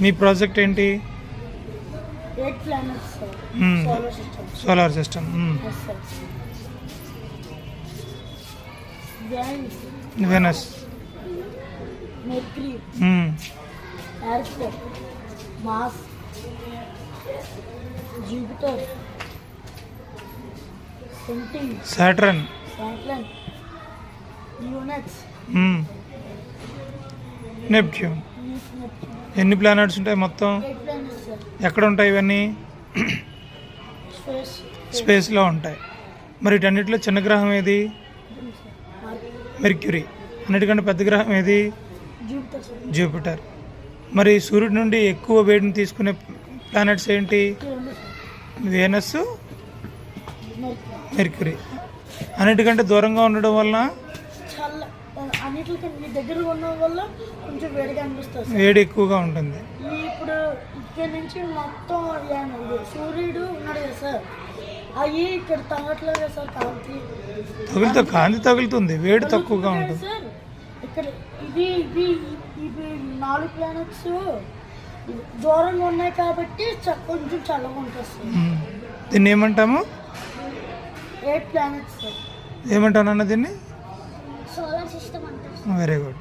మీ project ఏంటి? 8 planets, sir. Solar system. Solar system. Yes, sir. Venus, Venus. Mercury, Earth, Mars, Jupiter, Saturn, Saturn. Saturn, Uranus, Neptune. Neptune. ఎన్ని planets ఉంటాయి మొత్తం? 8 planets, sir. ఎక్కడ ఉంటాయి ఇవన్నీ? Space. స్పేస్లో ఉంటాయి. మరి వీటన్నిటిలో చిన్న గ్రహం ఏది? మెర్క్యూరీ. అన్నిటికంటే పెద్ద గ్రహం ఏది? Jupiter, sir. జూపిటర్. మరి సూర్యుడి నుండి ఎక్కువ వేడిని తీసుకునే ప్లానెట్స్ ఏంటి? Uranus, sir. Venus, Mercury. Mercury. అన్నిటికంటే దూరంగా ఉండడం వలన చల్ల అన్నిటికంటే మీ దగ్గర ఉండడం వల్ల కొంచెం వేడిగా అనిపిస్తుంది సార్. వేడి ఎక్కువగా ఉంటుంది. ఇప్పుడు ఇక్కడ నుంచి మొత్తం ఇది సూర్యుడు ఉన్నాడు కదా సార్, అవి ఇక్కడ తగ్గట్లేదు కదా సార్ కాంతి. కాంతి తగులుతుంది, వేడి తక్కువగా ఉంటుంది. సార్ ఇక్కడ ఇది ఇవి ఇవి 4 ప్లానెట్స్ దూరంగా ఉన్నాయి కాబట్టి కొంచెం చల్లగా ఉంటుంది సార్. దీన్ని ఏమంటాము? 8 ప్లానెట్స్ సార్. ఏమంటాను అన్న దీన్ని? సోలార్ సిస్టమ్ అంటారు. Very good.